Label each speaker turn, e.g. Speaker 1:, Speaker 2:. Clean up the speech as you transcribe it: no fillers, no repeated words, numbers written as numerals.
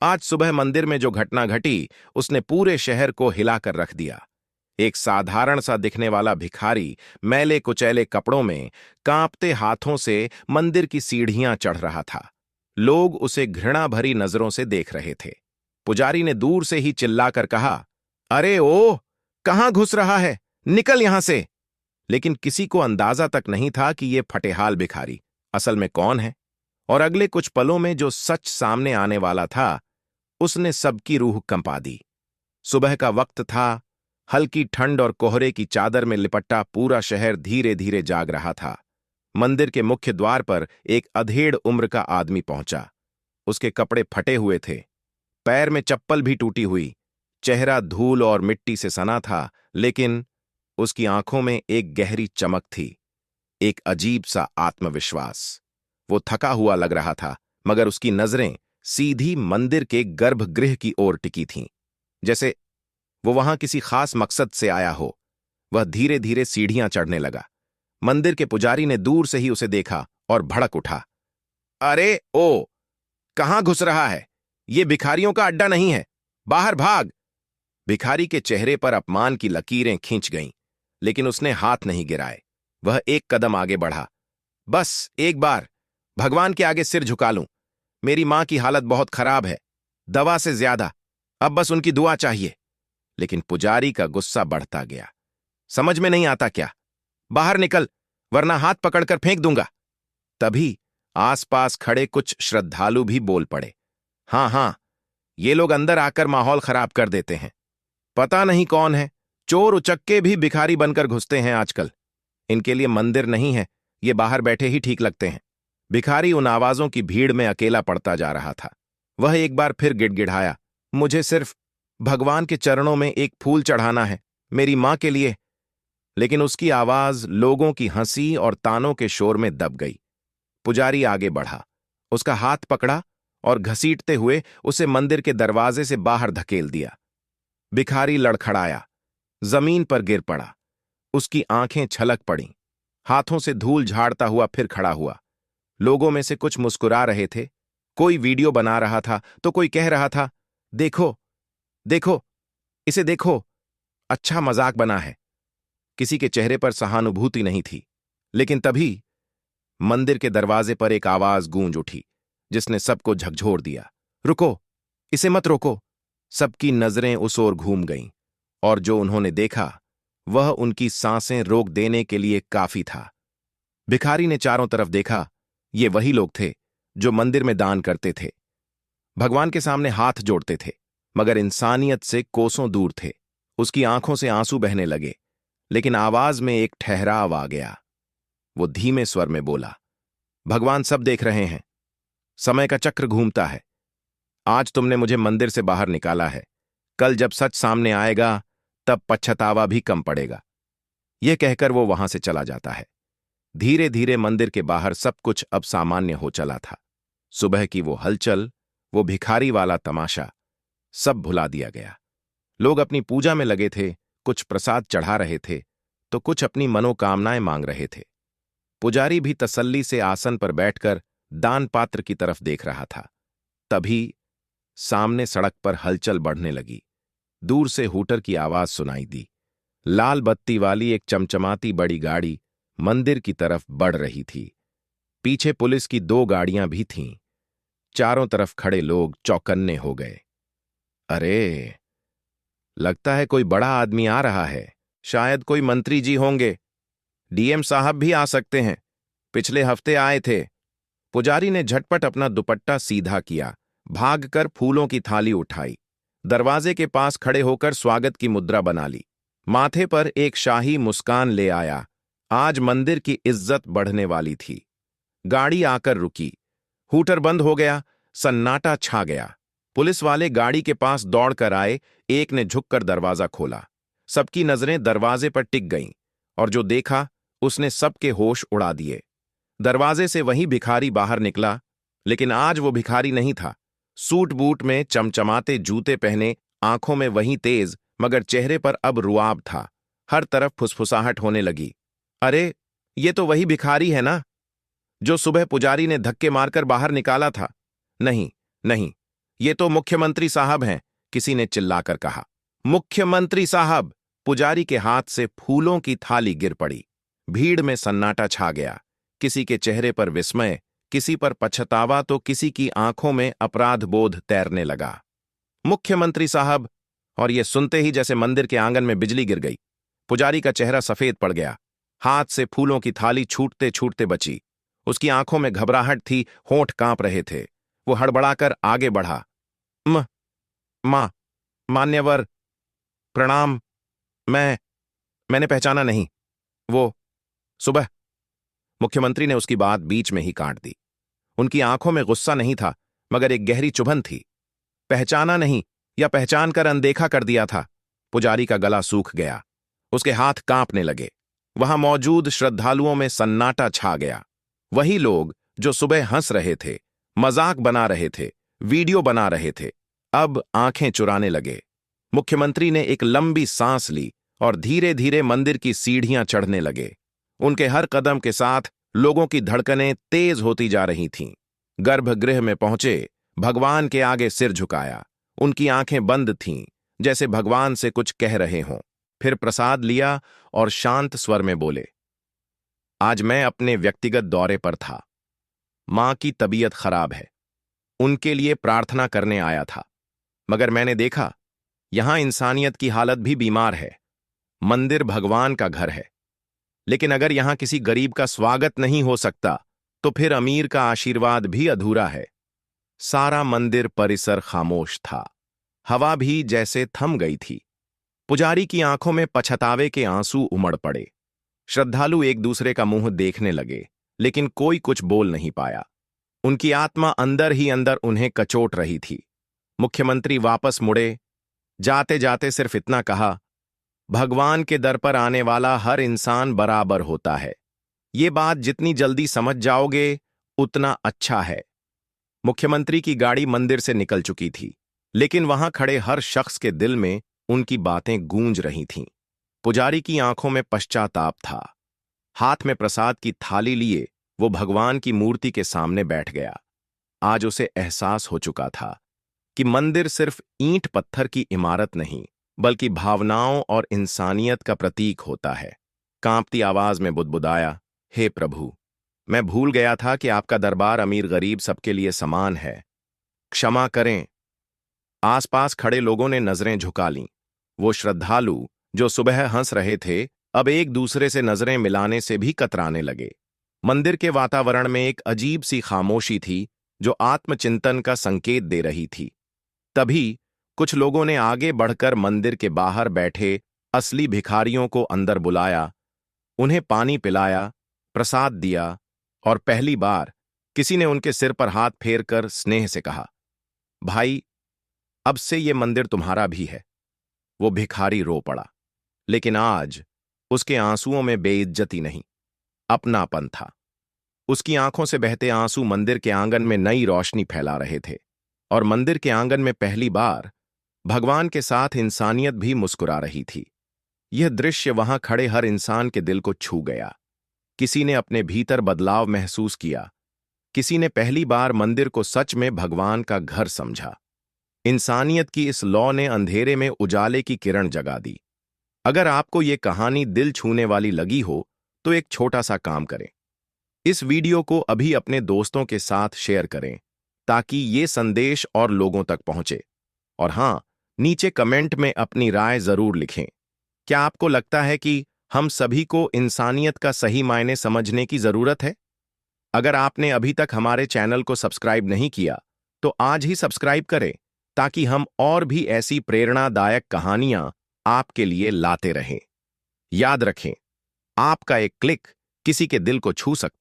Speaker 1: आज सुबह मंदिर में जो घटना घटी उसने पूरे शहर को हिलाकर रख दिया। एक साधारण सा दिखने वाला भिखारी मैले कुचैले कपड़ों में कांपते हाथों से मंदिर की सीढ़ियां चढ़ रहा था। लोग उसे घृणा भरी नजरों से देख रहे थे। पुजारी ने दूर से ही चिल्लाकर कहा, अरे ओ, कहां घुस रहा है, निकल यहां से। लेकिन किसी को अंदाजा तक नहीं था कि यह फटेहाल भिखारी असल में कौन है। और अगले कुछ पलों में जो सच सामने आने वाला था उसने सबकी रूह कंपा दी। सुबह का वक्त था। हल्की ठंड और कोहरे की चादर में लिपटा पूरा शहर धीरे धीरे जाग रहा था। मंदिर के मुख्य द्वार पर एक अधेड़ उम्र का आदमी पहुंचा। उसके कपड़े फटे हुए थे, पैर में चप्पल भी टूटी हुई, चेहरा धूल और मिट्टी से सना था, लेकिन उसकी आंखों में एक गहरी चमक थी, एक अजीब सा आत्मविश्वास। वो थका हुआ लग रहा था, मगर उसकी नजरें सीधी मंदिर के गर्भगृह की ओर टिकी थीं, जैसे वो वहां किसी खास मकसद से आया हो। वह धीरे धीरे सीढ़ियां चढ़ने लगा। मंदिर के पुजारी ने दूर से ही उसे देखा और भड़क उठा, अरे ओ, कहां घुस रहा है? ये भिखारियों का अड्डा नहीं है, बाहर भाग। भिखारी के चेहरे पर अपमान की लकीरें खींच गईं, लेकिन उसने हाथ नहीं गिराए। वह एक कदम आगे बढ़ा। बस एक बार भगवान के आगे सिर झुका लूं। मेरी मां की हालत बहुत खराब है, दवा से ज्यादा। अब बस उनकी दुआ चाहिए। लेकिन पुजारी का गुस्सा बढ़ता गया। समझ में नहीं आता क्या? बाहर निकल, वरना हाथ पकड़कर फेंक दूंगा। तभी आसपास खड़े कुछ श्रद्धालु भी बोल पड़े, हां हां, ये लोग अंदर आकर माहौल खराब कर देते हैं। पता नहीं कौन है, चोर उचक्के भी भिखारी बनकर घुसते हैं आजकल। इनके लिए मंदिर नहीं है, ये बाहर बैठे ही ठीक लगते हैं। भिखारी उन आवाजों की भीड़ में अकेला पड़ता जा रहा था। वह एक बार फिर गिड़गिड़ाया, मुझे सिर्फ भगवान के चरणों में एक फूल चढ़ाना है, मेरी मां के लिए। लेकिन उसकी आवाज लोगों की हंसी और तानों के शोर में दब गई। पुजारी आगे बढ़ा, उसका हाथ पकड़ा और घसीटते हुए उसे मंदिर के दरवाजे से बाहर धकेल दिया। भिखारी लड़खड़ाया, जमीन पर गिर पड़ा। उसकी आंखें छलक पड़ीं। हाथों से धूल झाड़ता हुआ फिर खड़ा हुआ। लोगों में से कुछ मुस्कुरा रहे थे, कोई वीडियो बना रहा था तो कोई कह रहा था, देखो देखो, इसे देखो, अच्छा मजाक बना है। किसी के चेहरे पर सहानुभूति नहीं थी। लेकिन तभी मंदिर के दरवाजे पर एक आवाज गूंज उठी, जिसने सबको झकझोर दिया, रुको, इसे मत रोको। सबकी नजरें उस ओर घूम गईं, और जो उन्होंने देखा वह उनकी सांसें रोक देने के लिए काफी था। भिखारी ने चारों तरफ देखा। ये वही लोग थे जो मंदिर में दान करते थे, भगवान के सामने हाथ जोड़ते थे, मगर इंसानियत से कोसों दूर थे। उसकी आंखों से आंसू बहने लगे, लेकिन आवाज में एक ठहराव आ गया। वो धीमे स्वर में बोला, भगवान सब देख रहे हैं, समय का चक्र घूमता है। आज तुमने मुझे मंदिर से बाहर निकाला है, कल जब सच सामने आएगा तब पछतावा भी कम पड़ेगा। यह कहकर वो वहां से चला जाता है। धीरे धीरे मंदिर के बाहर सब कुछ अब सामान्य हो चला था। सुबह की वो हलचल, वो भिखारी वाला तमाशा, सब भुला दिया गया। लोग अपनी पूजा में लगे थे, कुछ प्रसाद चढ़ा रहे थे तो कुछ अपनी मनोकामनाएं मांग रहे थे। पुजारी भी तसल्ली से आसन पर बैठकर दान पात्र की तरफ देख रहा था। तभी सामने सड़क पर हलचल बढ़ने लगी। दूर से हूटर की आवाज सुनाई दी। लाल बत्ती वाली एक चमचमाती बड़ी गाड़ी मंदिर की तरफ बढ़ रही थी। पीछे पुलिस की 2 गाड़ियां भी थीं। चारों तरफ खड़े लोग चौकन्ने हो गए। अरे, लगता है कोई बड़ा आदमी आ रहा है, शायद कोई मंत्री जी होंगे, डीएम साहब भी आ सकते हैं, पिछले हफ्ते आए थे। पुजारी ने झटपट अपना दुपट्टा सीधा किया, भागकर फूलों की थाली उठाई, दरवाजे के पास खड़े होकर स्वागत की मुद्रा बना ली, माथे पर एक शाही मुस्कान ले आया। आज मंदिर की इज्जत बढ़ने वाली थी। गाड़ी आकर रुकी, हूटर बंद हो गया, सन्नाटा छा गया। पुलिस वाले गाड़ी के पास दौड़कर आए, एक ने झुककर दरवाजा खोला। सबकी नजरें दरवाजे पर टिक गईं, और जो देखा उसने सबके होश उड़ा दिए। दरवाजे से वही भिखारी बाहर निकला, लेकिन आज वो भिखारी नहीं था। सूट बूट में, चमचमाते जूते पहने, आंखों में वही तेज, मगर चेहरे पर अब रुआब था। हर तरफ फुसफुसाहट होने लगी। अरे, ये तो वही भिखारी है ना, जो सुबह पुजारी ने धक्के मारकर बाहर निकाला था। नहीं नहीं, ये तो मुख्यमंत्री साहब हैं, किसी ने चिल्लाकर कहा। मुख्यमंत्री साहब! पुजारी के हाथ से फूलों की थाली गिर पड़ी। भीड़ में सन्नाटा छा गया। किसी के चेहरे पर विस्मय, किसी पर पछतावा, तो किसी की आंखों में अपराध बोध तैरने लगा। मुख्यमंत्री साहब! और ये सुनते ही जैसे मंदिर के आंगन में बिजली गिर गई। पुजारी का चेहरा सफेद पड़ गया। हाथ से फूलों की थाली छूटते छूटते बची। उसकी आंखों में घबराहट थी, होंठ कांप रहे थे। वो हड़बड़ाकर आगे बढ़ा। म मां, मान्यवर, प्रणाम। मैंने पहचाना नहीं। वो सुबह। मुख्यमंत्री ने उसकी बात बीच में ही काट दी। उनकी आंखों में गुस्सा नहीं था, मगर एक गहरी चुभन थी। पहचाना नहीं या पहचान कर अनदेखा कर दिया था। पुजारी का गला सूख गया। उसके हाथ कांपने लगे। वहां मौजूद श्रद्धालुओं में सन्नाटा छा गया। वही लोग जो सुबह हंस रहे थे, मजाक बना रहे थे, वीडियो बना रहे थे, अब आंखें चुराने लगे। मुख्यमंत्री ने एक लंबी सांस ली और धीरे धीरे मंदिर की सीढ़ियां चढ़ने लगे। उनके हर कदम के साथ लोगों की धड़कनें तेज होती जा रही थीं। गर्भगृह में पहुंचे, भगवान के आगे सिर झुकाया। उनकी आंखें बंद थीं, जैसे भगवान से कुछ कह रहे हों। फिर प्रसाद लिया और शांत स्वर में बोले, आज मैं अपने व्यक्तिगत दौरे पर था। मां की तबीयत खराब है। उनके लिए प्रार्थना करने आया था। मगर मैंने देखा, यहां इंसानियत की हालत भी बीमार है। मंदिर भगवान का घर है, लेकिन अगर यहां किसी गरीब का स्वागत नहीं हो सकता, तो फिर अमीर का आशीर्वाद भी अधूरा है। सारा मंदिर परिसर खामोश था। हवा भी जैसे थम गई थी। पुजारी की आंखों में पछतावे के आंसू उमड़ पड़े। श्रद्धालु एक दूसरे का मुंह देखने लगे, लेकिन कोई कुछ बोल नहीं पाया। उनकी आत्मा अंदर ही अंदर उन्हें कचोट रही थी। मुख्यमंत्री वापस मुड़े। जाते जाते सिर्फ इतना कहा, भगवान के दर पर आने वाला हर इंसान बराबर होता है। ये बात जितनी जल्दी समझ जाओगे, उतना अच्छा है। मुख्यमंत्री की गाड़ी मंदिर से निकल चुकी थी, लेकिन वहां खड़े हर शख्स के दिल में उनकी बातें गूंज रही थीं। पुजारी की आंखों में पश्चाताप था। हाथ में प्रसाद की थाली लिए वो भगवान की मूर्ति के सामने बैठ गया। आज उसे एहसास हो चुका था कि मंदिर सिर्फ ईंट पत्थर की इमारत नहीं, बल्कि भावनाओं और इंसानियत का प्रतीक होता है। कांपती आवाज में बुदबुदाया, हे प्रभु, मैं भूल गया था कि आपका दरबार अमीर गरीब सबके लिए समान है। क्षमा करें। आसपास खड़े लोगों ने नजरें झुका लीं। वो श्रद्धालु जो सुबह हंस रहे थे, अब एक दूसरे से नजरें मिलाने से भी कतराने लगे। मंदिर के वातावरण में एक अजीब सी खामोशी थी, जो आत्मचिंतन का संकेत दे रही थी। तभी कुछ लोगों ने आगे बढ़कर मंदिर के बाहर बैठे असली भिखारियों को अंदर बुलाया, उन्हें पानी पिलाया, प्रसाद दिया, और पहली बार किसी ने उनके सिर पर हाथ फेरकर स्नेह से कहा, भाई, अब से ये मंदिर तुम्हारा भी है। वो भिखारी रो पड़ा, लेकिन आज उसके आंसुओं में बेइज्जती नहीं, अपनापन था। उसकी आंखों से बहते आंसू मंदिर के आंगन में नई रोशनी फैला रहे थे, और मंदिर के आंगन में पहली बार भगवान के साथ इंसानियत भी मुस्कुरा रही थी। यह दृश्य वहां खड़े हर इंसान के दिल को छू गया। किसी ने अपने भीतर बदलाव महसूस किया, किसी ने पहली बार मंदिर को सच में भगवान का घर समझा। इंसानियत की इस लौ ने अंधेरे में उजाले की किरण जगा दी। अगर आपको ये कहानी दिल छूने वाली लगी हो, तो एक छोटा सा काम करें। इस वीडियो को अभी अपने दोस्तों के साथ शेयर करें, ताकि ये संदेश और लोगों तक पहुंचे। और हां, नीचे कमेंट में अपनी राय जरूर लिखें। क्या आपको लगता है कि हम सभी को इंसानियत का सही मायने समझने की जरूरत है? अगर आपने अभी तक हमारे चैनल को सब्सक्राइब नहीं किया, तो आज ही सब्सक्राइब करें, ताकि हम और भी ऐसी प्रेरणादायक कहानियां आपके लिए लाते रहें। याद रखें, आपका एक क्लिक किसी के दिल को छू सकता है।